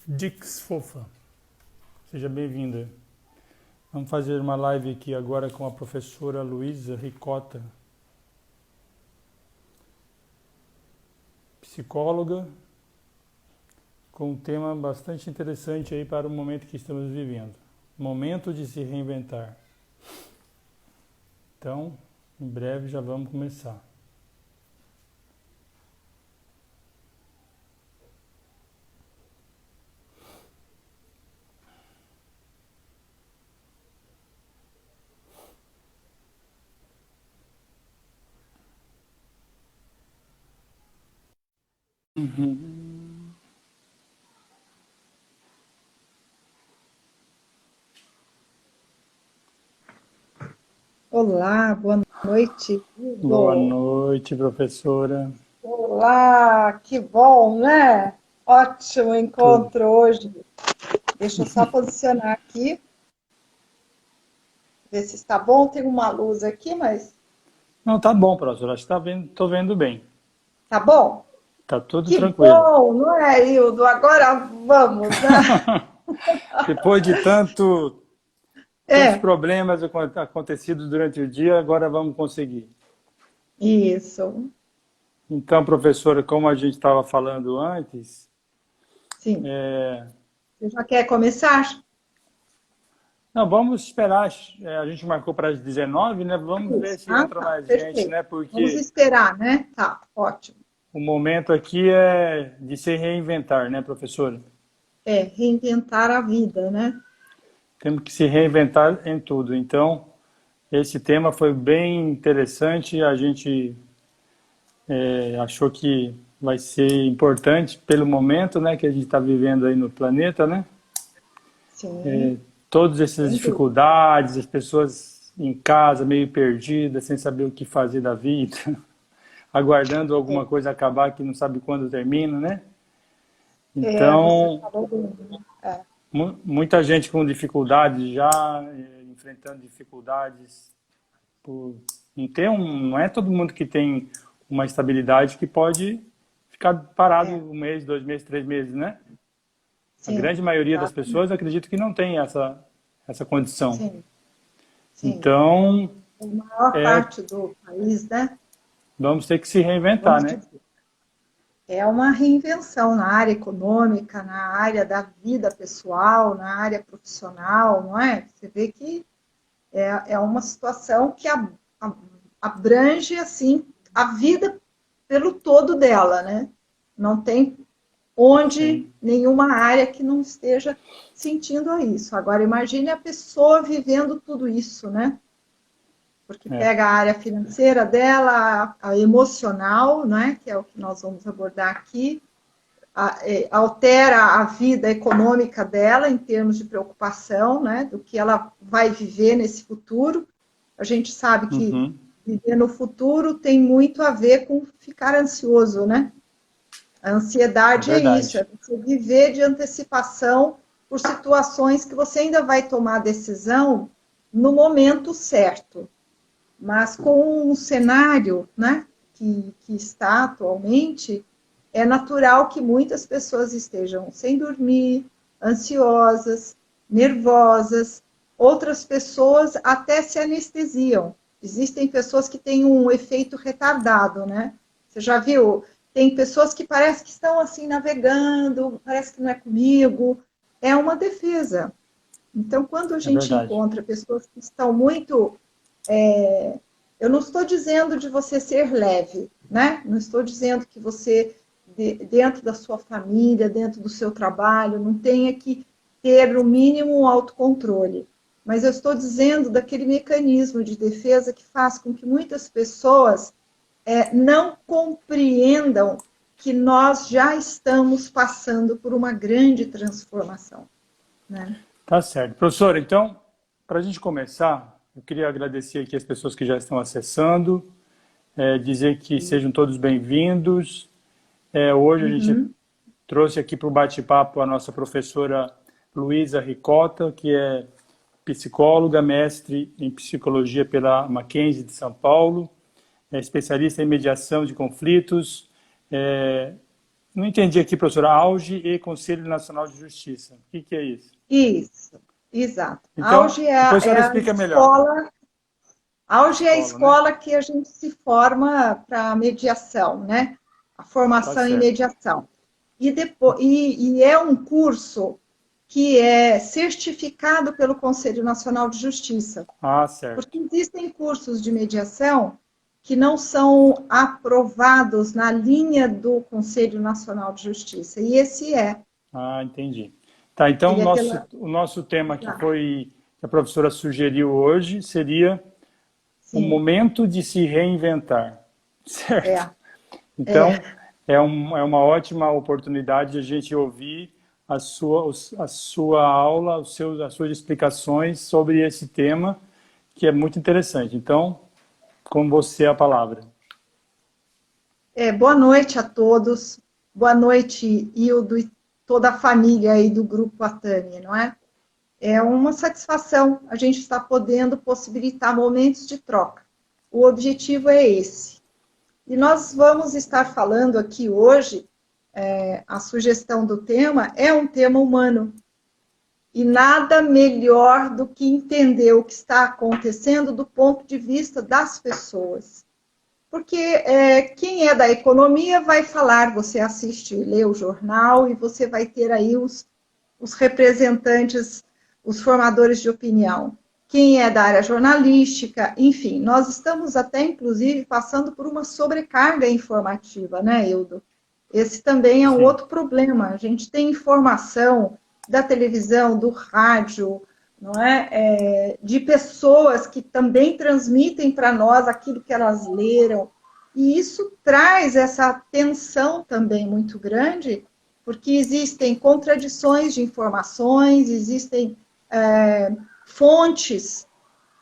Dix Fofa, seja bem-vinda. Vamos fazer uma live aqui agora com a professora Luísa Ricota, psicóloga, com um tema bastante interessante aí para o momento que estamos vivendo. Momento de se reinventar. Então, em breve já vamos começar. Uhum. Olá, boa noite, Boa Hugo. noite, professora. Olá, que bom, né? Ótimo Tudo. encontro hoje. Deixa eu só posicionar aqui, ver se está bom. Tem uma luz aqui, mas Não, tá bom, professora. Acho que tá vendo, tô vendo bem. tá bom? Tá tudo Que tranquilo. bom, não é, Hildo? Agora vamos, né? Depois de tantos É, problemas acontecidos durante o dia, agora vamos conseguir. isso, Então, professora, como a gente estava falando antes, sim. é, Você já quer começar? não, vamos esperar. A gente marcou para as 19, né? Vamos ver Isso. se Ah, entra tá, mais gente, perfeito. né? Vamos Porque esperar, né? Tá, ótimo. o momento aqui é de se reinventar, né, professora? É, reinventar a vida, né? Temos que se reinventar em tudo. Então, esse tema foi bem interessante. A gente achou que vai ser importante pelo momento, né, que a gente está vivendo aí no planeta, né? Sim, Todas essas sem dúvida. dificuldades, as pessoas em casa meio perdidas, sem saber o que fazer da vida, aguardando alguma É. coisa acabar que não sabe quando termina, né? É, você Então, falou bem, né? É, muita gente com dificuldades já, enfrentando dificuldades por não é todo mundo que tem uma estabilidade que pode ficar parado é, um mês, 2 meses, 3 meses, né? A sim, grande maioria das pessoas exatamente. acredito que não tem essa condição. Sim, sim. Então, A maior é, parte do país, né? vamos ter que se reinventar, Vamos né? dizer, é uma reinvenção na área econômica, na área da vida pessoal, na área profissional, não é? Você vê que é uma situação que abrange, assim, a vida pelo todo dela, né? Não tem onde Sim, nenhuma área que não esteja sentindo isso. Agora, imagine a pessoa vivendo tudo isso, né? Porque é, pega a área financeira dela, a emocional, né? Que é o que nós vamos abordar aqui, altera a vida econômica dela em termos de preocupação, né? Do que ela vai viver nesse futuro. A gente sabe que uhum, viver no futuro tem muito a ver com ficar ansioso, né? A é ansiedade é isso, verdade, é você viver de antecipação por situações que você ainda vai tomar a decisão no momento certo. Mas com um cenário, né, que está atualmente, é natural que muitas pessoas estejam sem dormir, ansiosas, nervosas. Outras pessoas até se anestesiam. Existem pessoas que têm um efeito retardado, né? Você já viu? Tem pessoas que parece que estão assim navegando, parece que não é comigo. É uma defesa. Então, quando a é gente verdade. encontra pessoas que estão muito, eu não estou dizendo de você ser leve, né? Não estou dizendo que você, dentro da sua família, dentro do seu trabalho, não tenha que ter no mínimo um autocontrole. Mas eu estou dizendo daquele mecanismo de defesa que faz com que muitas pessoas não compreendam que nós já estamos passando por uma grande transformação, né? Tá certo. Professor, então, para a gente começar, eu queria agradecer aqui as pessoas que já estão acessando, dizer que sejam todos bem-vindos. Hoje a gente Uhum. trouxe aqui para o bate-papo a nossa professora Luísa Ricota, que é psicóloga, mestre em psicologia pela Mackenzie de São Paulo, é especialista em mediação de conflitos, é Não entendi aqui, professora. Auge e Conselho Nacional de Justiça. O que é isso? Isso, exato. Então, depois a senhora explica melhor. Auge é a Né? escola que a gente se forma para mediação, né? A Tá formação em certo. mediação. E é um curso que é certificado pelo Conselho Nacional de Justiça. Ah, certo. Porque existem cursos de mediação que não são aprovados na linha do Conselho Nacional de Justiça. E esse é. Ah, entendi. Tá, então Ele é pela... o nosso tema Ah, que a professora sugeriu hoje seria o sim, momento de se reinventar, certo? é. Então, é uma ótima oportunidade de a gente ouvir a sua aula, as suas explicações sobre esse tema, que é muito interessante. Então, com você a palavra. Boa noite a todos. Boa noite, Hildo e toda a família aí do Grupo Atami, não é? É uma satisfação a gente estar podendo possibilitar momentos de troca. O objetivo é esse. E nós vamos estar falando aqui hoje, a sugestão do tema é um tema humano. E nada melhor do que entender o que está acontecendo do ponto de vista das pessoas. Porque quem é da economia vai falar, você assiste, lê o jornal e você vai ter aí os representantes, os formadores de opinião. Quem é da área jornalística, enfim, nós estamos até, inclusive, passando por uma sobrecarga informativa, né, Hildo? Esse também é um Sim. outro problema. A gente tem informação da televisão, do rádio, não é? De pessoas que também transmitem para nós aquilo que elas leram. E isso traz essa tensão também muito grande, porque existem contradições de informações, existem fontes,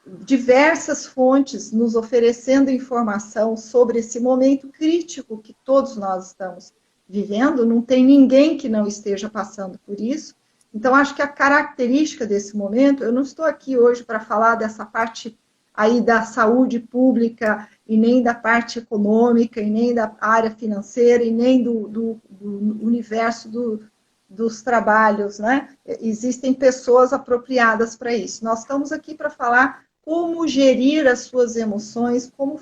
diversas fontes nos oferecendo informação sobre esse momento crítico que todos nós estamos vivendo, não tem ninguém que não esteja passando por isso. Então, acho que a característica desse momento, eu não estou aqui hoje para falar dessa parte aí da saúde pública, e nem da parte econômica, e nem da área financeira, e nem do universo dos trabalhos, né? Existem pessoas apropriadas para isso. Nós estamos aqui para falar como gerir as suas emoções, como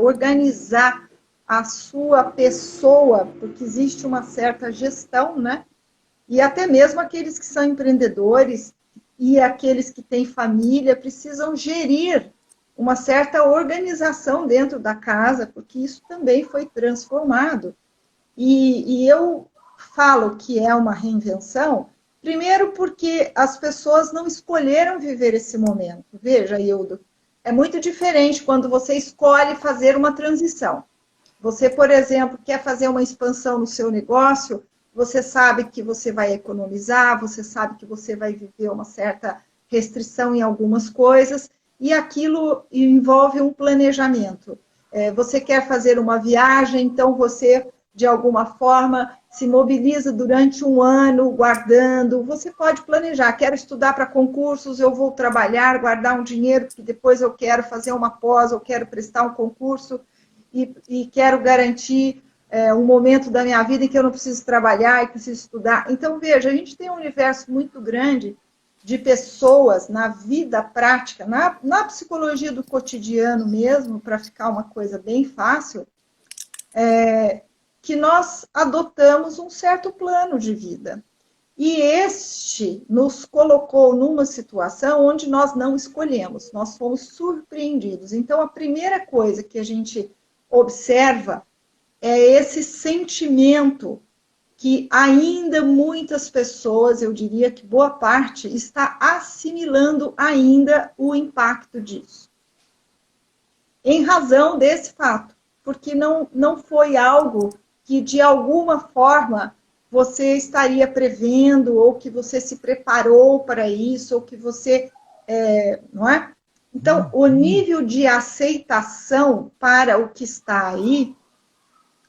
organizar a sua pessoa, porque existe uma certa gestão, né? E até mesmo aqueles que são empreendedores e aqueles que têm família precisam gerir uma certa organização dentro da casa, porque isso também foi transformado. E eu falo que é uma reinvenção, primeiro porque as pessoas não escolheram viver esse momento. Veja, Hildo, é muito diferente quando você escolhe fazer uma transição. Você, por exemplo, quer fazer uma expansão no seu negócio, você sabe que você vai economizar, você sabe que você vai viver uma certa restrição em algumas coisas, e aquilo envolve um planejamento. Você quer fazer uma viagem, então você, de alguma forma, se mobiliza durante um ano, guardando. Você pode planejar, quero estudar para concursos, eu vou trabalhar, guardar um dinheiro, porque depois eu quero fazer uma pós, eu quero prestar um concurso, e quero garantir um momento da minha vida em que eu não preciso trabalhar e preciso estudar. Então, veja, a gente tem um universo muito grande de pessoas na vida prática, na psicologia do cotidiano mesmo, para ficar uma coisa bem fácil, que nós adotamos um certo plano de vida. E este nos colocou numa situação onde nós não escolhemos, nós fomos surpreendidos. Então, a primeira coisa que a gente observa é esse sentimento que ainda muitas pessoas, eu diria que boa parte, está assimilando ainda o impacto disso. Em razão desse fato, porque não foi algo que, de alguma forma, você estaria prevendo, ou que você se preparou para isso, ou que você... não é? Então, o nível de aceitação para o que está aí,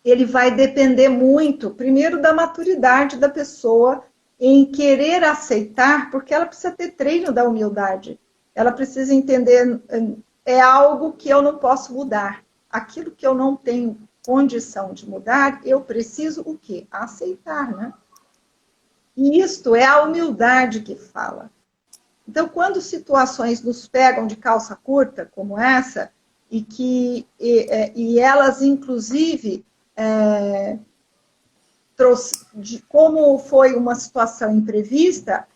ele vai depender muito, primeiro, da maturidade da pessoa em querer aceitar, porque ela precisa ter treino da humildade. Ela precisa entender, é algo que eu não posso mudar. Aquilo que eu não tenho condição de mudar, eu preciso o quê? Aceitar, né? E isto é a humildade que fala. Então, quando situações nos pegam de calça curta, como essa, e elas, inclusive, como foi uma situação imprevista,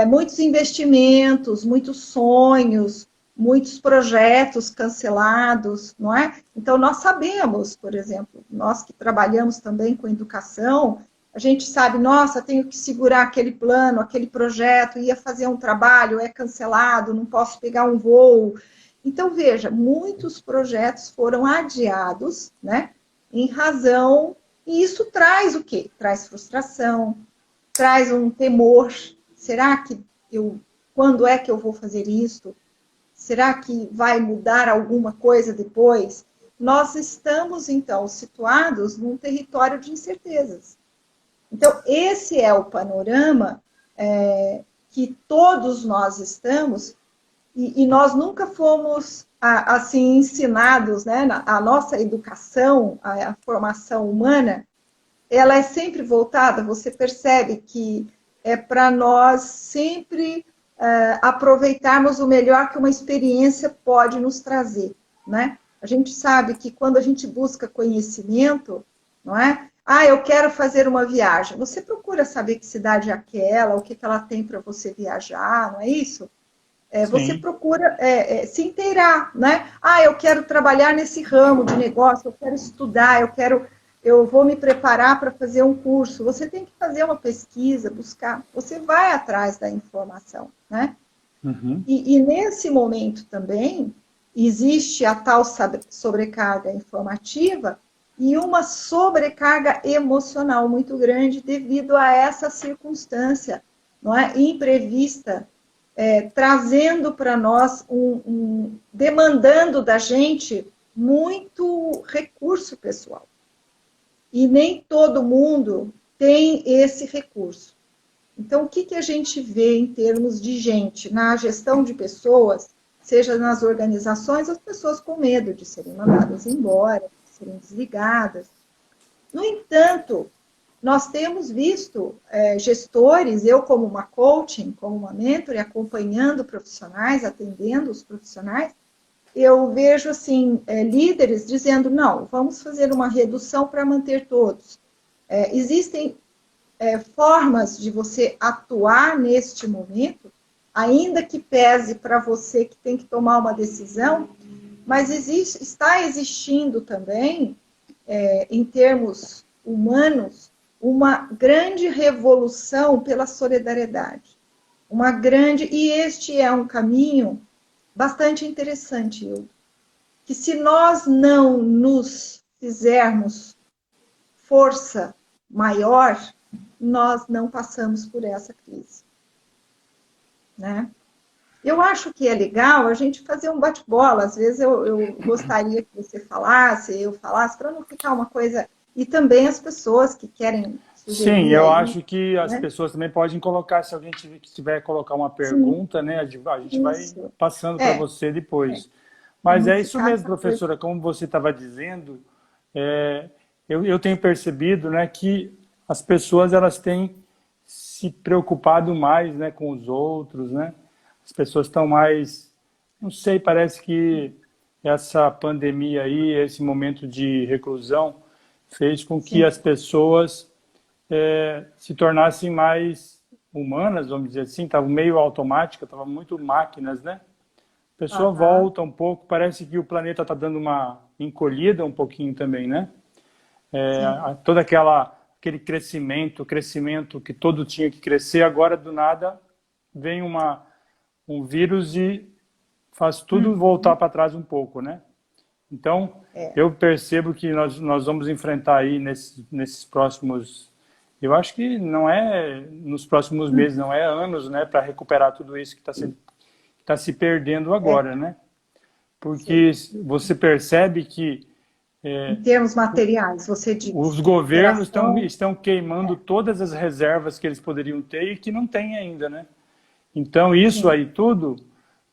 muitos investimentos, muitos sonhos, muitos projetos cancelados, não é? Então, nós sabemos, por exemplo, nós que trabalhamos também com educação, a gente sabe, nossa, tenho que segurar aquele plano, aquele projeto, ia fazer um trabalho, é cancelado, não posso pegar um voo. Então, veja, muitos projetos foram adiados, né, em razão, e isso traz o quê? Traz frustração, traz um temor. Será que quando é que eu vou fazer isso? Será que vai mudar alguma coisa depois? Nós estamos, então, situados num território de incertezas. Então, esse é o panorama que todos nós estamos, e nós nunca fomos assim ensinados, né? A nossa educação, a formação humana, ela é sempre voltada, você percebe que é para nós sempre aproveitarmos o melhor que uma experiência pode nos trazer, né? A gente sabe que quando a gente busca conhecimento, não é? Eu quero fazer uma viagem. Você procura saber que cidade é aquela, o que ela tem para você viajar, não é isso? Você procura se inteirar, né? Eu quero trabalhar nesse ramo de negócio, eu quero estudar, eu vou me preparar para fazer um curso. Você tem que fazer uma pesquisa, buscar. Você vai atrás da informação, né? Uhum. E nesse momento também existe a tal sobrecarga informativa e uma sobrecarga emocional muito grande devido a essa circunstância, não é, imprevista, trazendo para nós demandando da gente muito recurso pessoal. E nem todo mundo tem esse recurso. Então, o que a gente vê em termos de gente na gestão de pessoas, seja nas organizações, as pessoas com medo de serem mandadas embora, de serem desligadas. No entanto, nós temos visto gestores, eu como uma coaching, como uma mentor, acompanhando profissionais, atendendo os profissionais, eu vejo assim, líderes dizendo, não, vamos fazer uma redução para manter todos. Existem formas de você atuar neste momento, ainda que pese para você que tem que tomar uma decisão, mas está existindo também, em termos humanos, uma grande revolução pela solidariedade. E este é um caminho bastante interessante, Hildo, que se nós não nos fizermos força maior, nós não passamos por essa crise, né? Eu acho que é legal a gente fazer um bate-bola. Às vezes eu gostaria que você falasse, eu falasse, para não ficar uma coisa... E também as pessoas que querem sugerir. Sim, eu aí, acho que as né? pessoas também podem colocar, se alguém tiver colocar uma pergunta, né, a gente vai Isso. passando para você depois. Para Mas não é isso ficar mesmo, essa coisa. professora, como você estava dizendo, eu tenho percebido, né, que as pessoas elas têm se preocupado mais, né, com os outros, né? As pessoas estão mais, não sei, parece que essa pandemia aí, esse momento de reclusão, fez com que Sim. as pessoas se tornassem mais humanas, vamos dizer assim, estava meio automática, estava muito máquinas, né? A pessoa volta um pouco, parece que o planeta está dando uma encolhida um pouquinho também, né? Todo aquele crescimento que todo tinha que crescer, agora do nada vem um vírus e faz tudo voltar para trás um pouco, né? Então, eu percebo que nós vamos enfrentar aí nesses próximos... Eu acho que não é nos próximos meses, não é anos, né, para recuperar tudo isso que está se perdendo agora, né? Porque você percebe que Em termos materiais, você diz. os governos Geração, estão queimando todas as reservas que eles poderiam ter e que não têm ainda, né? Então, isso sim. aí tudo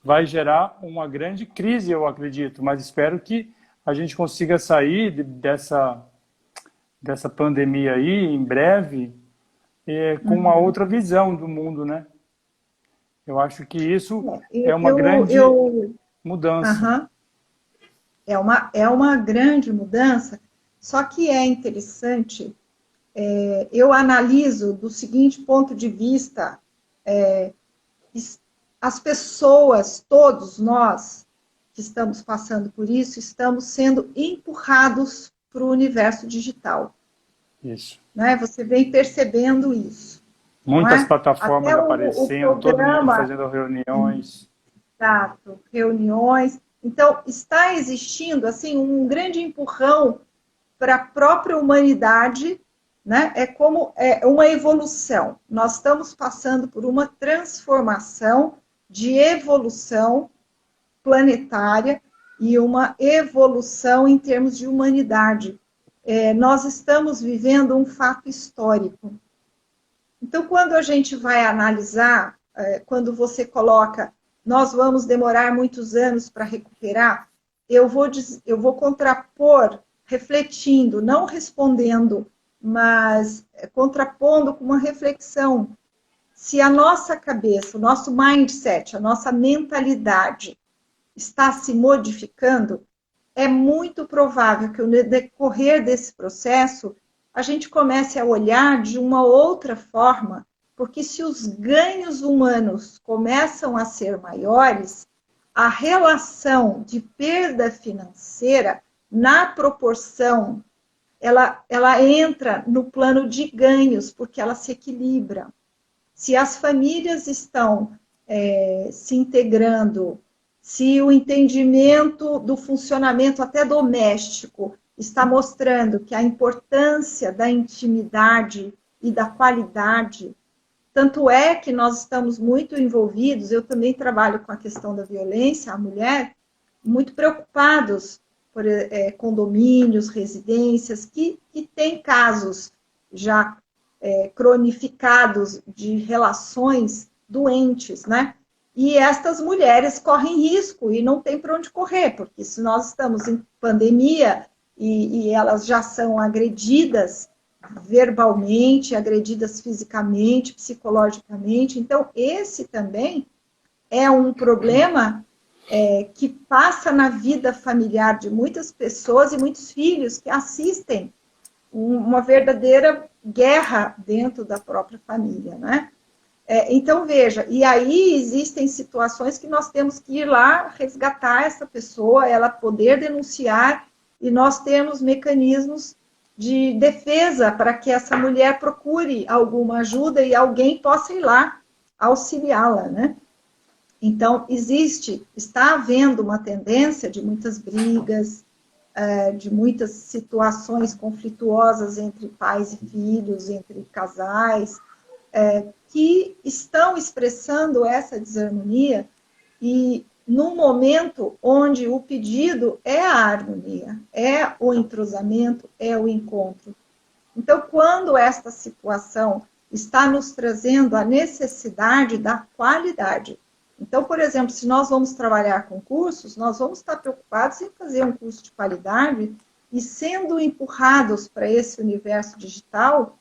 vai gerar uma grande crise, eu acredito, mas espero que a gente consiga sair dessa pandemia aí, em breve, com uma Uhum. outra visão do mundo, né? Eu acho que isso é É, uma grande mudança. aham, é uma grande mudança, só que é interessante, eu analiso do seguinte ponto de vista, as pessoas, todos nós que estamos passando por isso, estamos sendo empurrados para o universo digital, Isso. né? Você vem percebendo isso, não Muitas é? Até plataformas o aparecendo, todo mundo programa, fazendo reuniões. exato, reuniões. Então, está existindo assim um grande empurrão para a própria humanidade, né? É como uma evolução. Nós estamos passando por uma transformação de evolução planetária e uma evolução em termos de humanidade. Nós estamos vivendo um fato histórico. Então, quando a gente vai analisar, quando você coloca, nós vamos demorar muitos anos para recuperar, eu vou contrapor, refletindo, não respondendo, mas contrapondo com uma reflexão. Se a nossa cabeça, o nosso mindset, a nossa mentalidade está se modificando, é muito provável que no decorrer desse processo a gente comece a olhar de uma outra forma, porque se os ganhos humanos começam a ser maiores, a relação de perda financeira, na proporção, ela entra no plano de ganhos, porque ela se equilibra. Se as famílias estão se integrando, se o entendimento do funcionamento até doméstico está mostrando que a importância da intimidade e da qualidade, tanto é que nós estamos muito envolvidos, eu também trabalho com a questão da violência à mulher, muito preocupados por condomínios, residências, que têm casos já cronificados de relações doentes, né? E estas mulheres correm risco e não tem para onde correr, porque se nós estamos em pandemia e elas já são agredidas verbalmente, agredidas fisicamente, psicologicamente, então esse também é um problema que passa na vida familiar de muitas pessoas e muitos filhos que assistem uma verdadeira guerra dentro da própria família, né? Então, veja, e aí existem situações que nós temos que ir lá resgatar essa pessoa, ela poder denunciar, e nós temos mecanismos de defesa para que essa mulher procure alguma ajuda e alguém possa ir lá auxiliá-la, né? Então, está havendo uma tendência de muitas brigas, de muitas situações conflituosas entre pais e filhos, entre casais, que estão expressando essa desarmonia e num momento onde o pedido é a harmonia, é o entrosamento, é o encontro. Então, quando esta situação está nos trazendo a necessidade da qualidade. Então, por exemplo, se nós vamos trabalhar com cursos, nós vamos estar preocupados em fazer um curso de qualidade e sendo empurrados para esse universo digital,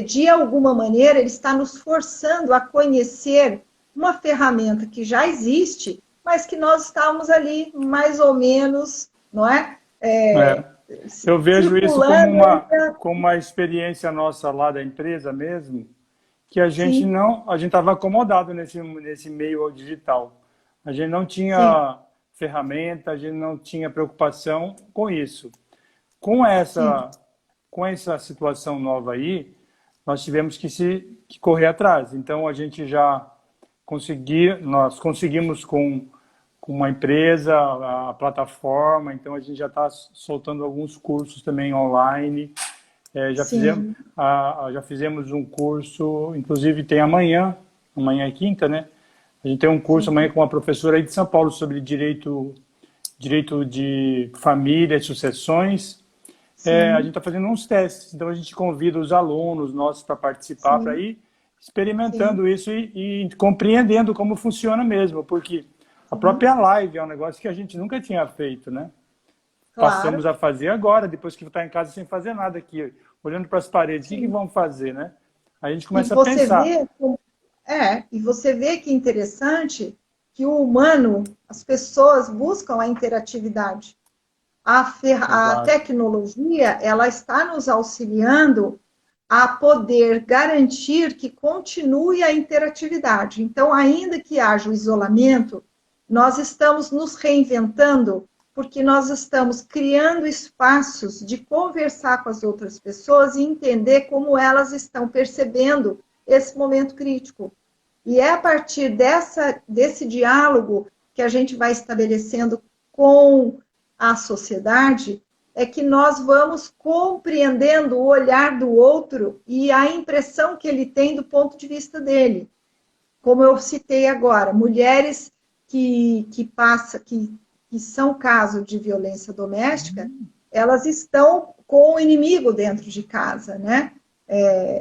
de alguma maneira, ele está nos forçando a conhecer uma ferramenta que já existe, mas que nós estamos ali mais ou menos, não é? Eu vejo isso Circulando. como uma experiência nossa lá da empresa mesmo, que Sim, a gente estava acomodado nesse meio digital. A gente não sim, tinha ferramenta, a gente não tinha preocupação com isso. Com sim. essa situação nova aí, nós tivemos que correr atrás. Então a gente nós conseguimos com uma empresa, a plataforma, então a gente já está soltando alguns cursos também online. Sim, Já fizemos um curso, inclusive tem amanhã é quinta, né? A gente tem um curso sim. amanhã com uma professora aí de São Paulo sobre direito de família e sucessões. A gente Sim, está fazendo uns testes, então a gente convida os alunos nossos para participar, para sim, ir sim. experimentando isso e compreendendo como funciona mesmo, porque a Sim. própria live é um negócio que a gente nunca tinha feito, né? Claro. passamos a fazer agora, depois que está em casa sem fazer nada aqui, olhando para as paredes. O que vamos fazer, né? Aí a gente E começa a você pensar. vê, e você vê que é interessante que o humano, as pessoas buscam a interatividade. A Exato. tecnologia, ela está nos auxiliando a poder garantir que continue a interatividade. Então, ainda que haja o isolamento, nós estamos nos reinventando porque nós estamos criando espaços de conversar com as outras pessoas e entender como elas estão percebendo esse momento crítico. E é a partir desse diálogo que a gente vai estabelecendo com a sociedade é que nós vamos compreendendo o olhar do outro e a impressão que ele tem do ponto de vista dele. Como eu citei agora, mulheres que são caso de violência doméstica, elas estão com o inimigo dentro de casa, né?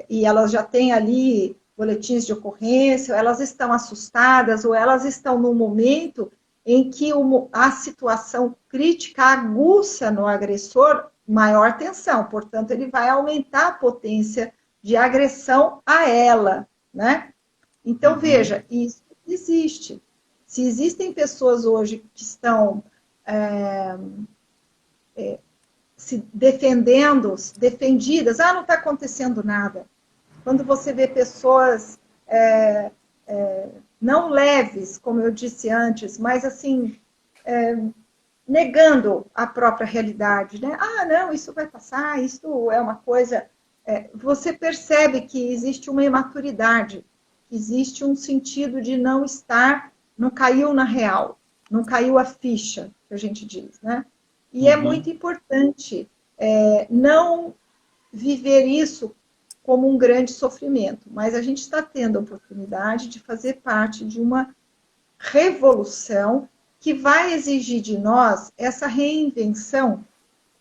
E elas já têm ali boletins de ocorrência, elas estão assustadas, ou elas estão num momento em que a situação crítica aguça no agressor maior tensão, portanto, ele vai aumentar a potência de agressão a ela, né? Então, veja, isso existe. Se existem pessoas hoje que estão se defendendo, defendidas, não está acontecendo nada. Quando você vê pessoas não leves, como eu disse antes, mas assim, negando a própria realidade, né? Não, isso vai passar, isso é uma coisa... você percebe que existe uma imaturidade, que existe um sentido de não estar, não caiu na real, não caiu a ficha, que a gente diz, né? E é muito importante não viver isso como um grande sofrimento, mas a gente está tendo a oportunidade de fazer parte de uma revolução que vai exigir de nós essa reinvenção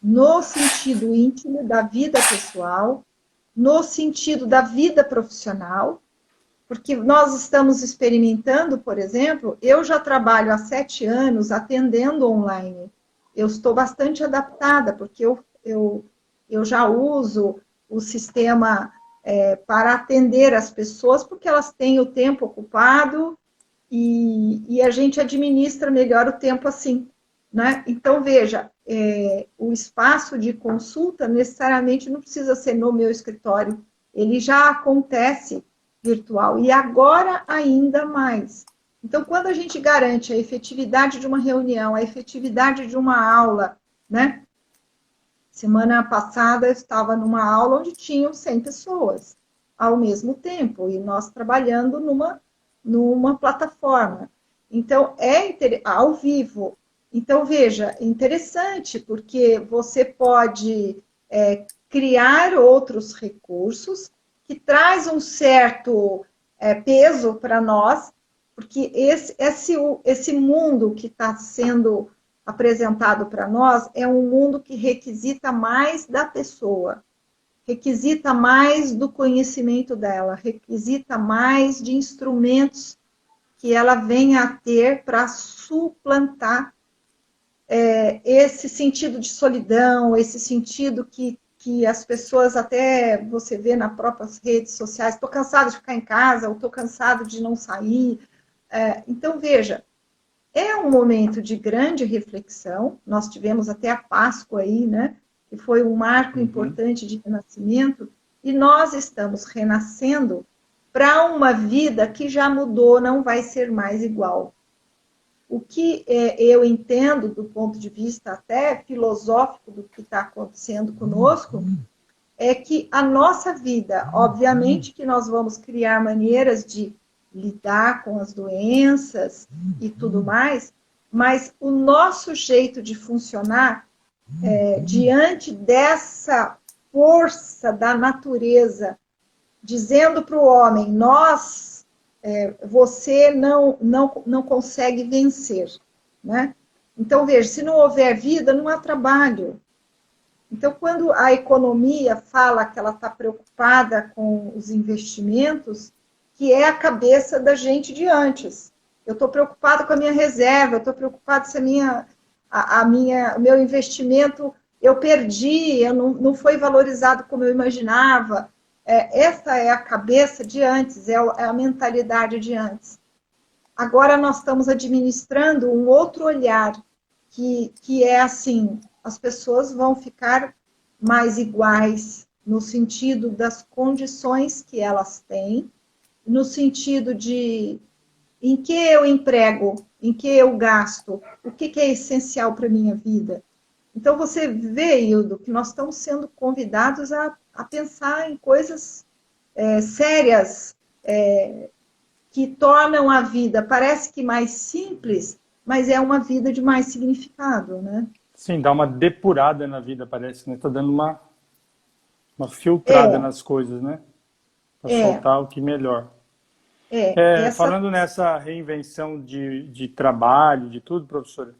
no sentido íntimo da vida pessoal, no sentido da vida profissional, porque nós estamos experimentando, por exemplo, eu já trabalho há 7 anos atendendo online. Eu estou bastante adaptada, porque eu já uso o sistema para atender as pessoas, porque elas têm o tempo ocupado e a gente administra melhor o tempo assim, né? Então, veja, o espaço de consulta necessariamente não precisa ser no meu escritório, ele já acontece virtual, e agora ainda mais. Então, quando a gente garante a efetividade de uma reunião, a efetividade de uma aula, né? Semana passada eu estava numa aula onde tinham 100 pessoas ao mesmo tempo, e nós trabalhando numa plataforma. Então, ao vivo. Então, veja, interessante, porque você pode criar outros recursos que traz um certo peso para nós, porque esse mundo que está sendo apresentado para nós é um mundo que requisita mais da pessoa, requisita mais do conhecimento dela, requisita mais de instrumentos que ela venha a ter para suplantar esse sentido de solidão, esse sentido que as pessoas até você vê nas próprias redes sociais, estou cansada de ficar em casa, ou estou cansado de não sair. Então, veja, é um momento de grande reflexão, nós tivemos até a Páscoa aí, né, que foi um marco importante de renascimento, e nós estamos renascendo para uma vida que já mudou, não vai ser mais igual. O que eu entendo do ponto de vista até filosófico do que está acontecendo conosco é que a nossa vida, obviamente que nós vamos criar maneiras de lidar com as doenças e tudo mais, mas o nosso jeito de funcionar diante dessa força da natureza, dizendo para o homem, você não consegue vencer, né? Então, veja, se não houver vida, não há trabalho. Então, quando a economia fala que ela está preocupada com os investimentos, que é a cabeça da gente de antes. Eu estou preocupada com a minha reserva, eu estou preocupada se a minha o meu investimento eu perdi, eu não foi valorizado como eu imaginava. Essa é a cabeça de antes, é a mentalidade de antes. Agora nós estamos administrando um outro olhar, que é assim, as pessoas vão ficar mais iguais no sentido das condições que elas têm, no sentido de em que eu emprego, em que eu gasto, o que é essencial para a minha vida. Então, você vê, Hildo, que nós estamos sendo convidados a pensar em coisas sérias, que tornam a vida, parece que mais simples, mas é uma vida de mais significado, né? Sim, dá uma depurada na vida, parece, né? Tá dando uma filtrada É, nas coisas, né? Para é, soltar o que melhor. essa, Falando nessa reinvenção de trabalho, de tudo, professora,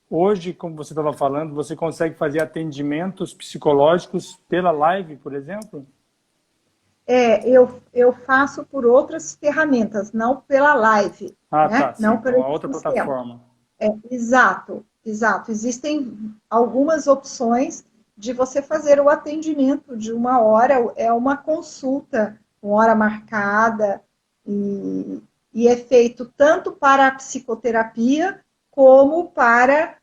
hoje, como você estava falando, você consegue fazer atendimentos psicológicos pela live, por exemplo? eu faço por outras ferramentas, não pela live, Ah, tá, né? sim. Não por Então, a esse outra sistema. plataforma. Exato, exato. Existem algumas opções de você fazer o atendimento de uma hora, é uma consulta, uma hora marcada, e, e é feito tanto para a psicoterapia como para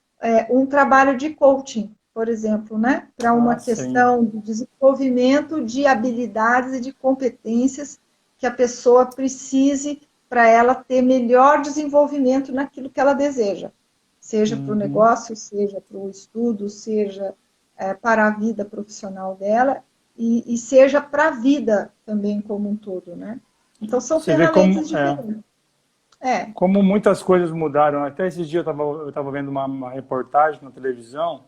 um trabalho de coaching, por exemplo, né? Para uma Ah, sim. questão de desenvolvimento de habilidades e de competências que a pessoa precise para ela ter melhor desenvolvimento naquilo que ela deseja, seja para o Uhum. negócio, seja para o estudo, seja para a vida profissional dela e seja para a vida também como um todo, né? Então são Você vê ferramentas diferentes. como muitas coisas mudaram. Até esses dias eu tava vendo uma reportagem na televisão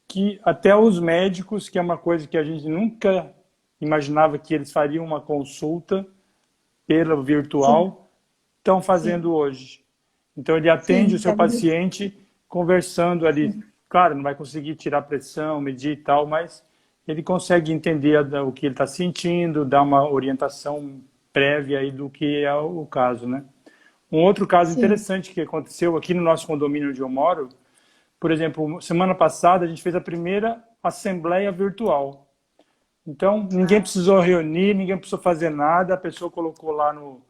que até os médicos, que é uma coisa que a gente nunca imaginava que eles fariam uma consulta pela Sim, virtual, estão sim, fazendo hoje. Então ele atende o sim, seu paciente conversando ali. sim, Claro, não vai conseguir tirar pressão, medir e tal, mas ele consegue entender o que ele está sentindo, dar uma orientação prévia aí do que é o caso, né? Um outro caso sim. interessante que aconteceu aqui no nosso condomínio onde eu moro, por exemplo, semana passada a gente fez a primeira assembleia virtual. Então, ninguém Ah, precisou reunir, ninguém precisou fazer nada, a pessoa colocou lá no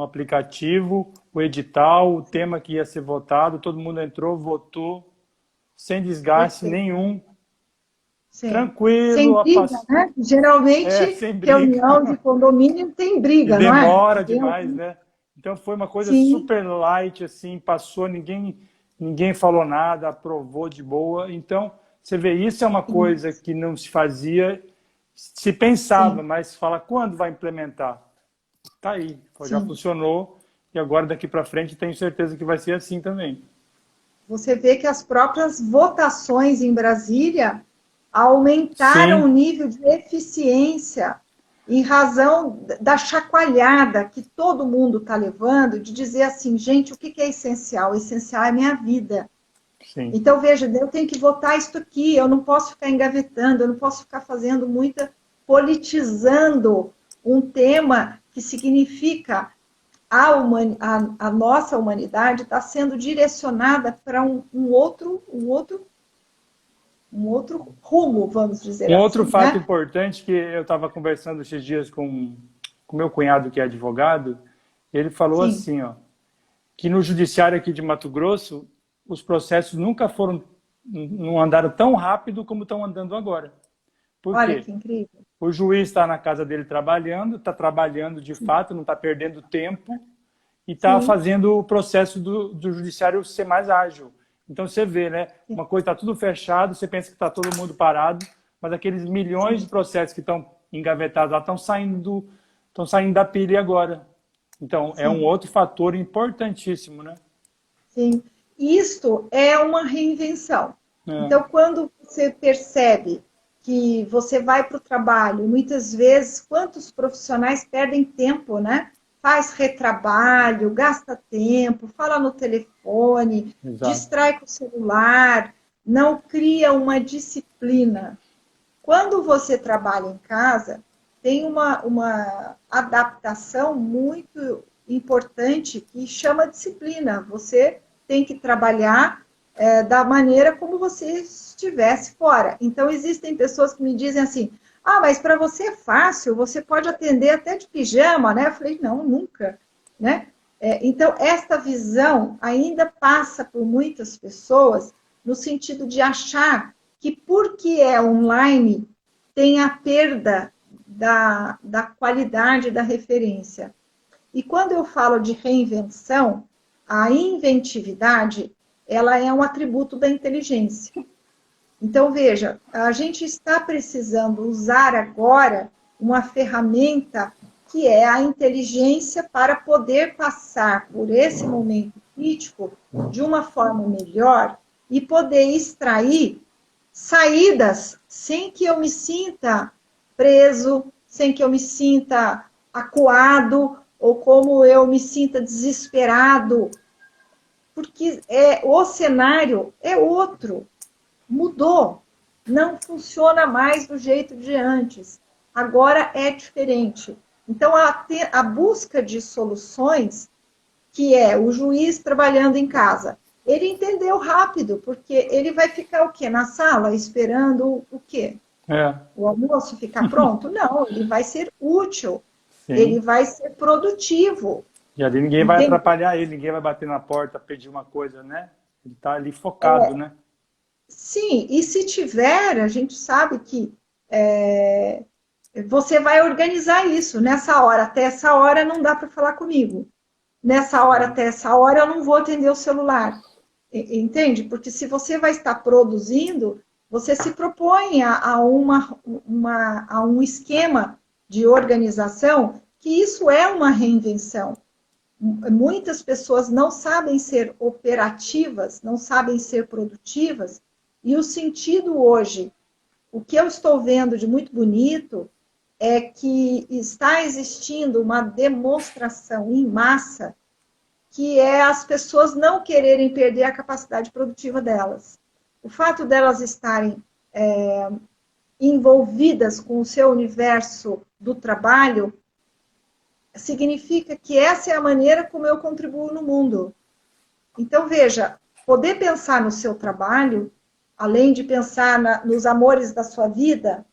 aplicativo o edital, o tema que ia ser votado, todo mundo entrou, votou, sem desgaste perfeito, nenhum, sim. Sem tranquilo, briga, né? Geralmente, sem briga. reunião de condomínio tem E briga, não é? demora Tem demais, algum... né? Então foi uma coisa Sim, super light, assim, passou, ninguém falou nada, aprovou de boa. Então, você vê, isso é uma sim, coisa que não se fazia, se pensava, sim, mas fala quando vai implementar? Tá aí, já sim. funcionou e agora daqui para frente tenho certeza que vai ser assim também. Você vê que as próprias votações em Brasília aumentaram o Sim, nível de eficiência em razão da chacoalhada que todo mundo está levando, de dizer assim, gente, o que é essencial? O essencial é minha vida. sim. Então, veja, eu tenho que votar isso aqui, eu não posso ficar engavetando, eu não posso ficar fazendo muita, politizando um tema que significa a nossa humanidade está sendo direcionada para um outro rumo, vamos dizer Um outro assim, fato né? importante que eu estava conversando esses dias com meu cunhado que é advogado, ele falou Sim, assim, ó, que no judiciário aqui de Mato Grosso os processos nunca foram, não andaram tão rápido como estão andando agora. Por olha quê? que incrível. O juiz está na casa dele trabalhando, está trabalhando de fato, não está perdendo tempo e está Sim, fazendo o processo do judiciário ser mais ágil. Então você vê, né? sim, Uma coisa está tudo fechado, você pensa que está todo mundo parado, mas aqueles milhões de sim, processos que estão engavetados lá estão saindo da pilha agora. Então é um sim, outro fator importantíssimo, né? sim. Isto é uma reinvenção. É, Então, quando você percebe que você vai para o trabalho, muitas vezes, quantos profissionais perdem tempo, né? Faz retrabalho, gasta tempo, fala no telefone, exato. distrai com o celular, não cria uma disciplina. Quando você trabalha em casa, tem uma adaptação muito importante que chama disciplina. Você tem que trabalhar da maneira como você estivesse fora. Então, existem pessoas que me dizem assim, ah, mas para você é fácil, você pode atender até de pijama, né? Eu falei, não, nunca, né? Então, esta visão ainda passa por muitas pessoas no sentido de achar que porque é online tem a perda da qualidade da referência. E quando eu falo de reinvenção, a inventividade, ela é um atributo da inteligência. Então, veja, a gente está precisando usar agora uma ferramenta que é a inteligência para poder passar por esse momento crítico de uma forma melhor e poder extrair saídas sem que eu me sinta preso, sem que eu me sinta acuado ou como eu me sinta desesperado, porque o cenário é outro, mudou, não funciona mais do jeito de antes, agora é diferente. Então, a busca de soluções, que é o juiz trabalhando em casa, ele entendeu rápido, porque ele vai ficar o quê? Na sala, esperando o quê? O almoço ficar pronto? Não, ele vai ser útil, sim. Ele vai ser produtivo. E ali ninguém vai atrapalhar ele, ninguém vai bater na porta, pedir uma coisa, né? Ele está ali focado, né? Sim, e se tiver, a gente sabe que você vai organizar isso. Nessa hora, até essa hora não dá para falar comigo. Nessa hora, até essa hora, eu não vou atender o celular. Entende? Porque se você vai estar produzindo, você se propõe a um esquema de organização, que isso é uma reinvenção. Muitas pessoas não sabem ser operativas, não sabem ser produtivas, e o sentido hoje, o que eu estou vendo de muito bonito, é que está existindo uma demonstração em massa que é as pessoas não quererem perder a capacidade produtiva delas. O fato delas estarem envolvidas com o seu universo do trabalho significa que essa é a maneira como eu contribuo no mundo. Então, veja, poder pensar no seu trabalho, além de pensar nos amores da sua vida,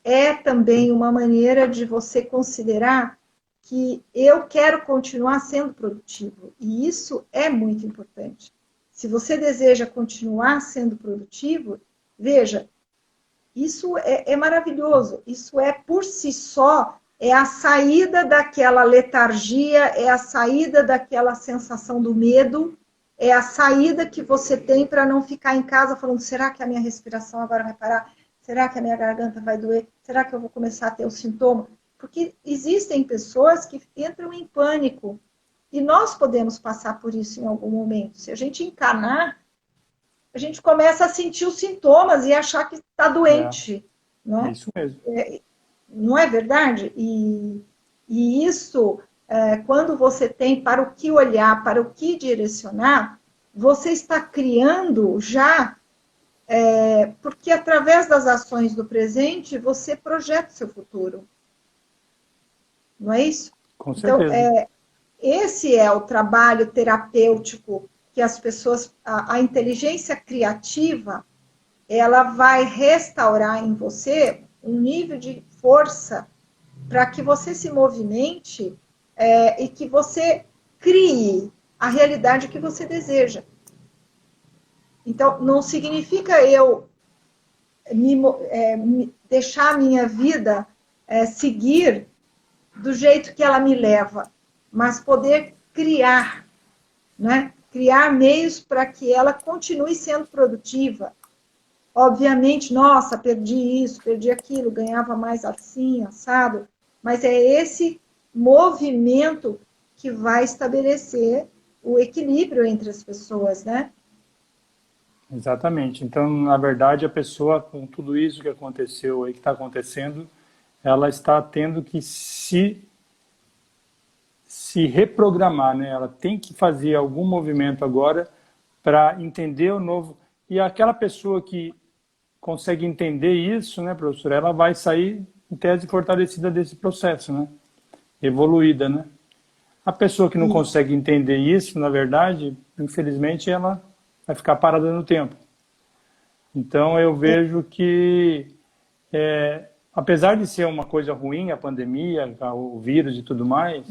é também uma maneira de você considerar que eu quero continuar sendo produtivo. E isso é muito importante. Se você deseja continuar sendo produtivo, veja, isso é maravilhoso. Isso é, por si só, é a saída daquela letargia, é a saída daquela sensação do medo, é a saída que você tem para não ficar em casa falando, será que a minha respiração agora vai parar? Será que a minha garganta vai doer? Será que eu vou começar a ter o sintoma? Porque existem pessoas que entram em pânico. E nós podemos passar por isso em algum momento. Se a gente encanar, a gente começa a sentir os sintomas e achar que está doente. Não é? Isso mesmo. Não é verdade? E isso, quando você tem para o que olhar, para o que direcionar, você está criando já... porque através das ações do presente, você projeta o seu futuro. Não é isso? Com certeza. Então, esse é o trabalho terapêutico que as pessoas... A inteligência criativa, ela vai restaurar em você um nível de força para que você se movimente e que você crie a realidade que você deseja. Então, não significa eu deixar a minha vida seguir do jeito que ela me leva, mas poder criar, né? Criar meios para que ela continue sendo produtiva. Obviamente, nossa, perdi isso, perdi aquilo, ganhava mais assim, assado, mas é esse movimento que vai estabelecer o equilíbrio entre as pessoas, né? Exatamente. Então, na verdade, a pessoa, com tudo isso que aconteceu e que está acontecendo, ela está tendo que se reprogramar, né? Ela tem que fazer algum movimento agora para entender o novo. E aquela pessoa que consegue entender isso, né, professora, ela vai sair, em tese, fortalecida desse processo, né? Evoluída, né? A pessoa que não Isso. consegue entender isso, na verdade, infelizmente, ela vai ficar parada no tempo. Então, eu vejo que, apesar de ser uma coisa ruim, a pandemia, o vírus e tudo mais,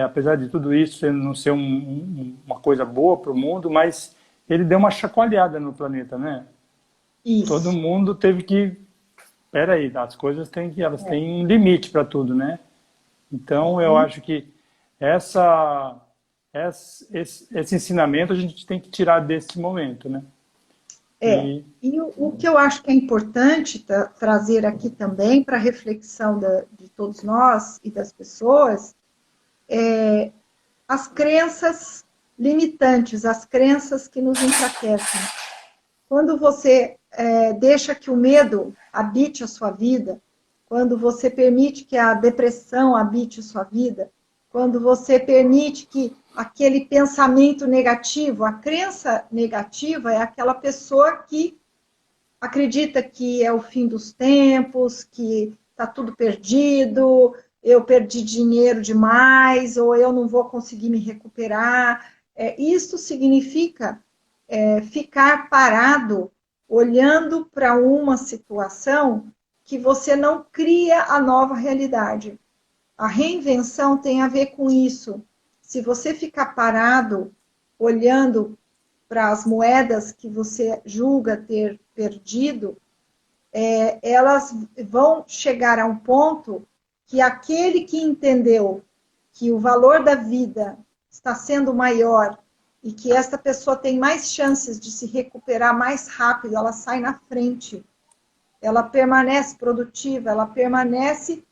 apesar de tudo isso não ser uma coisa boa para o mundo, mas ele deu uma chacoalhada no planeta, né? Todo Isso. mundo teve que... Peraí, as coisas elas É, têm um limite para tudo, né? Então, eu sim. acho que esse ensinamento a gente tem que tirar desse momento, né? É. E E o que eu acho que é importante trazer aqui também para reflexão de todos nós e das pessoas, as crenças limitantes, as crenças que nos enfraquecem. Quando você deixa que o medo habite a sua vida, quando você permite que a depressão habite a sua vida, quando você permite que aquele pensamento negativo, a crença negativa é aquela pessoa que acredita que é o fim dos tempos, que está tudo perdido, eu perdi dinheiro demais, ou eu não vou conseguir me recuperar. Isso significa ficar parado, olhando para uma situação que você não cria a nova realidade. A reinvenção tem a ver com isso. Se você ficar parado, olhando para as moedas que você julga ter perdido, elas vão chegar a um ponto que aquele que entendeu que o valor da vida está sendo maior e que esta pessoa tem mais chances de se recuperar mais rápido, ela sai na frente, ela permanece produtiva, ela permanece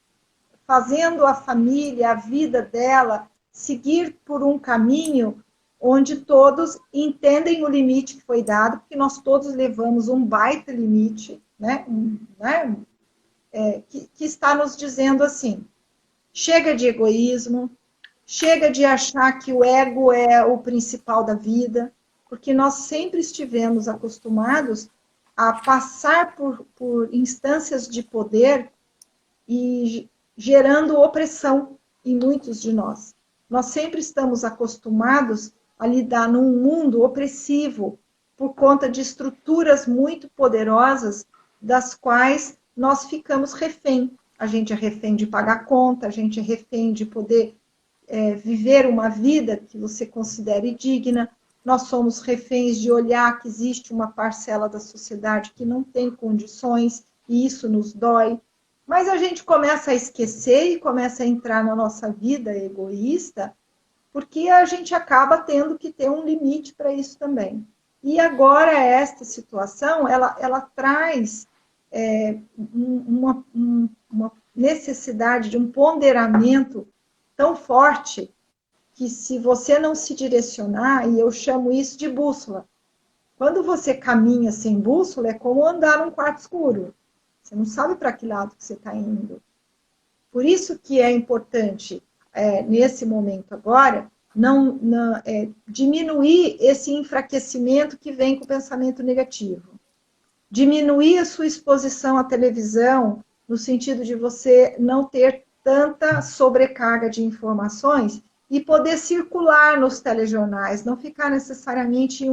fazendo a família, a vida dela, seguir por um caminho onde todos entendem o limite que foi dado, porque nós todos levamos um baita limite, né? Que está nos dizendo assim: chega de egoísmo, chega de achar que o ego é o principal da vida, porque nós sempre estivemos acostumados a passar por instâncias de poder e gerando opressão em muitos de nós. Nós sempre estamos acostumados a lidar num mundo opressivo por conta de estruturas muito poderosas das quais nós ficamos refém. A gente é refém de pagar conta, a gente é refém de poder viver uma vida que você considere digna. Nós somos reféns de olhar que existe uma parcela da sociedade que não tem condições e isso nos dói. Mas a gente começa a esquecer e começa a entrar na nossa vida egoísta, porque a gente acaba tendo que ter um limite para isso também. E agora esta situação, ela traz uma necessidade de um ponderamento tão forte que se você não se direcionar, e eu chamo isso de bússola, quando você caminha sem bússola, é como andar num quarto escuro. Você não sabe para que lado que você está indo. Por isso que é importante, nesse momento agora, diminuir esse enfraquecimento que vem com o pensamento negativo. Diminuir a sua exposição à televisão, no sentido de você não ter tanta sobrecarga de informações e poder circular nos telejornais, não ficar necessariamente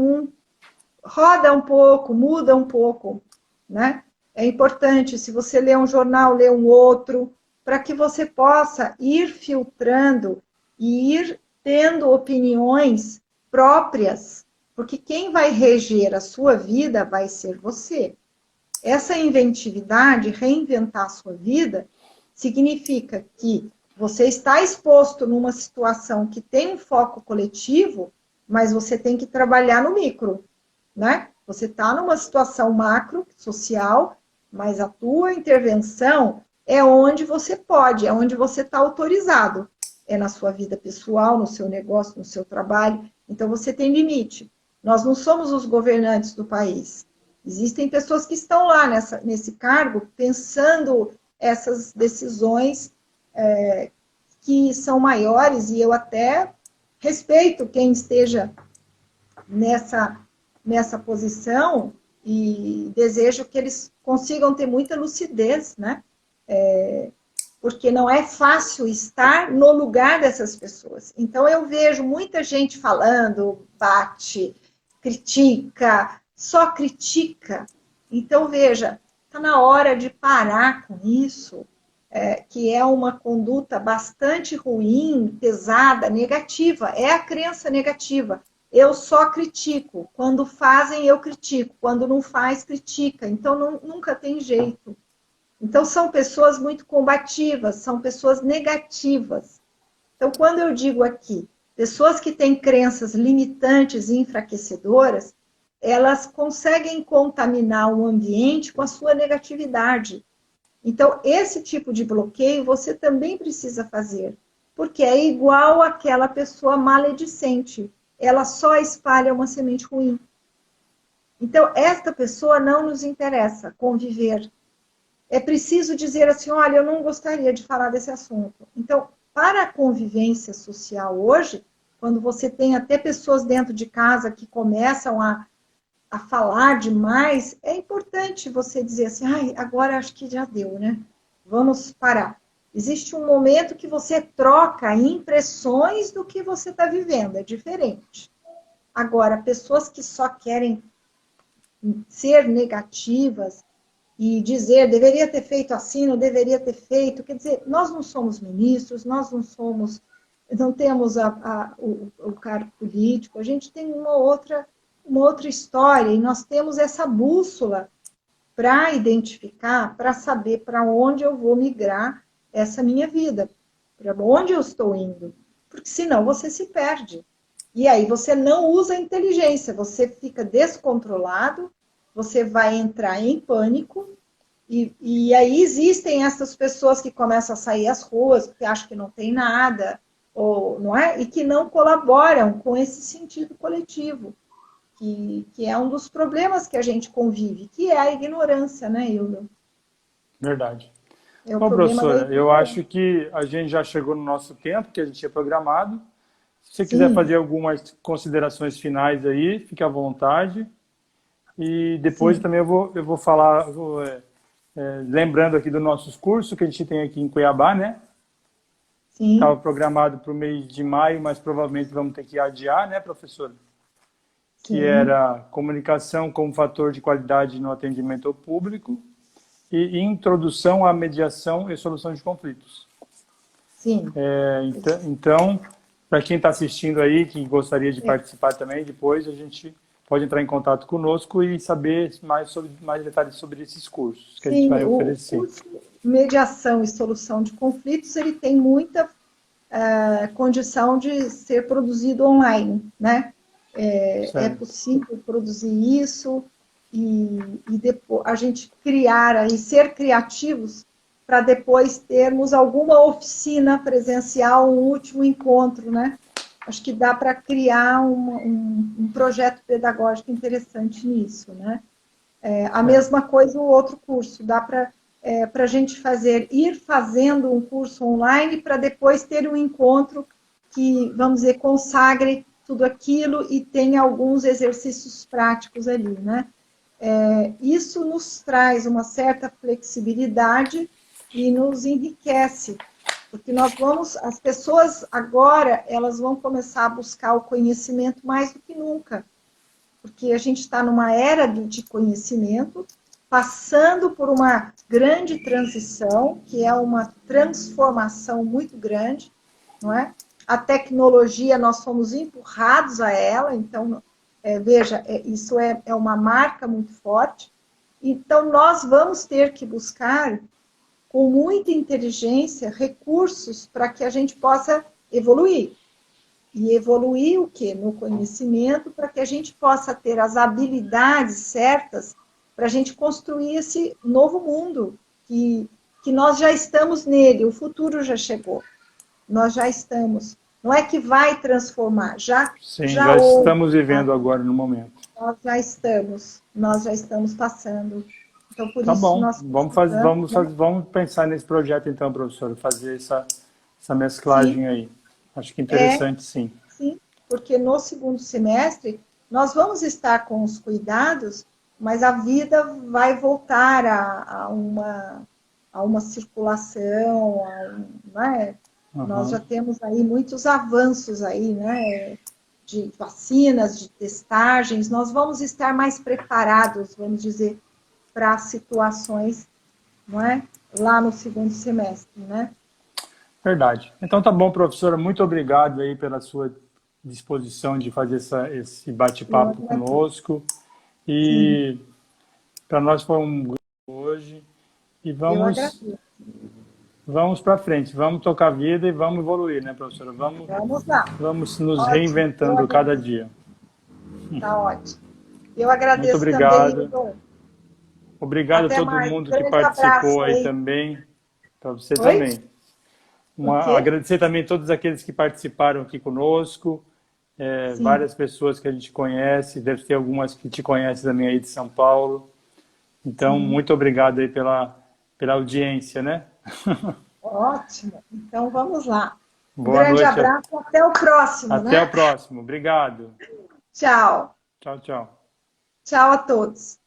roda um pouco, muda um pouco, né? É importante, se você lê um jornal, lê um outro, para que você possa ir filtrando e ir tendo opiniões próprias, porque quem vai reger a sua vida vai ser você. Essa inventividade, reinventar a sua vida, significa que você está exposto numa situação que tem um foco coletivo, mas você tem que trabalhar no micro, né? Você está numa situação macro, social, mas a tua intervenção é onde você pode, é onde você está autorizado. É na sua vida pessoal, no seu negócio, no seu trabalho. Então, você tem limite. Nós não somos os governantes do país. Existem pessoas que estão lá nesse cargo pensando essas decisões que são maiores, e eu até respeito quem esteja nessa posição e desejo que eles consigam ter muita lucidez, né? porque não é fácil estar no lugar dessas pessoas. Então, eu vejo muita gente falando, bate, critica, só critica. Então, veja, está na hora de parar com isso, que é uma conduta bastante ruim, pesada, negativa. É a crença negativa. Eu só critico. Quando fazem, eu critico. Quando não faz, critica. Então, nunca tem jeito. Então, são pessoas muito combativas, são pessoas negativas. Então, quando eu digo aqui, pessoas que têm crenças limitantes e enfraquecedoras, elas conseguem contaminar o ambiente com a sua negatividade. Então, esse tipo de bloqueio você também precisa fazer, porque é igual àquela pessoa maledicente. Ela só espalha uma semente ruim. Então, esta pessoa não nos interessa conviver. É preciso dizer assim, olha, eu não gostaria de falar desse assunto. Então, para a convivência social hoje, quando você tem até pessoas dentro de casa que começam a falar demais, é importante você dizer assim, ai, agora acho que já deu, né? Vamos parar. Existe um momento que você troca impressões do que você está vivendo, é diferente. Agora, pessoas que só querem ser negativas, e dizer, deveria ter feito assim, não deveria ter feito. Quer dizer, nós não somos ministros, nós não temos o cargo político, a gente tem uma outra história, e nós temos essa bússola para identificar, para saber para onde eu vou migrar essa minha vida, para onde eu estou indo. Porque senão você se perde. E aí você não usa a inteligência, você fica descontrolado, você vai entrar em pânico, e aí existem essas pessoas que começam a sair às ruas, porque acham que não tem nada, ou, não é? E que não colaboram com esse sentido coletivo, que é um dos problemas que a gente convive, que é a ignorância, né, Hilda? Verdade. É o Bom, problema da professora, eu ignorância. acho que a gente já chegou no nosso tempo que a gente tinha programado. Se você quiser Sim, fazer algumas considerações finais aí, fique à vontade. E depois sim, também eu vou falar, lembrando aqui dos nossos cursos que a gente tem aqui em Cuiabá, né? Estava sim, programado para o mês de maio, mas provavelmente vamos ter que adiar, né, professora? Que sim, era comunicação como fator de qualidade no atendimento ao público e introdução à mediação e solução de conflitos. sim. Então, para quem está assistindo aí, que gostaria de É, participar também, depois a gente pode entrar em contato conosco e saber mais detalhes sobre esses cursos que a gente sim, vai o oferecer. curso Mediação e Solução de Conflitos, ele tem muita condição de ser produzido online, né? É Certo. possível produzir isso e depois a gente criar e ser criativos para depois termos alguma oficina presencial, um último encontro, né? Acho que dá para criar um projeto pedagógico interessante nisso, né? A É. mesma coisa o outro curso, dá para a gente ir fazendo um curso online para depois ter um encontro que, vamos dizer, consagre tudo aquilo e tenha alguns exercícios práticos ali, né? Isso nos traz uma certa flexibilidade e nos enriquece, porque as pessoas agora, elas vão começar a buscar o conhecimento mais do que nunca, porque a gente está numa era de conhecimento, passando por uma grande transição, que é uma transformação muito grande, não é? A tecnologia, nós somos empurrados a ela, então, veja, isso é uma marca muito forte. Então, nós vamos ter que buscar, com muita inteligência, recursos para que a gente possa evoluir. E evoluir o quê? No conhecimento, para que a gente possa ter as habilidades certas para a gente construir esse novo mundo, que nós já estamos nele, o futuro já chegou, nós já estamos. Não é que vai transformar, Sim, já já houve, estamos vivendo agora no momento. nós já estamos passando. Então, por Tá isso, bom, nós precisamos, né? vamos pensar nesse projeto então, professor, fazer essa Sim, mesclagem aí. Acho que é, interessante, sim. sim, porque no segundo semestre nós vamos estar com os cuidados, mas a vida vai voltar a uma circulação, né? Nós já Aham. temos aí muitos avanços aí, né? De vacinas, de testagens, nós vamos estar mais preparados, vamos dizer, para situações, não é? Lá no segundo semestre, né? Verdade. Então tá bom, professora. Muito obrigado aí pela sua disposição de fazer esse Eu bate-papo agradeço. conosco. Sim, E para nós foi um gosto hoje. E eu vamos, agradeço. vamos para frente. Vamos tocar a vida e vamos evoluir, né, professora? Vamos lá. Vamos nos Ótimo. Eu reinventando cada agradeço. dia. Tá ótimo. Eu Muito agradeço também, obrigado. Igor. Obrigado a Até todo mais. Um mundo que grande abraço participou aí aí. também. Para você Oi? também. O quê? Agradecer também a todos aqueles que participaram aqui conosco. Sim. Várias pessoas que a gente conhece, deve ter algumas que te conhecem também aí de São Paulo. Então, Sim. muito obrigado aí pela audiência, né? Ótimo. Então vamos lá. Um Boa grande noite, abraço. Até o próximo, até o né? próximo. Obrigado. Tchau. Tchau, tchau. Tchau a todos.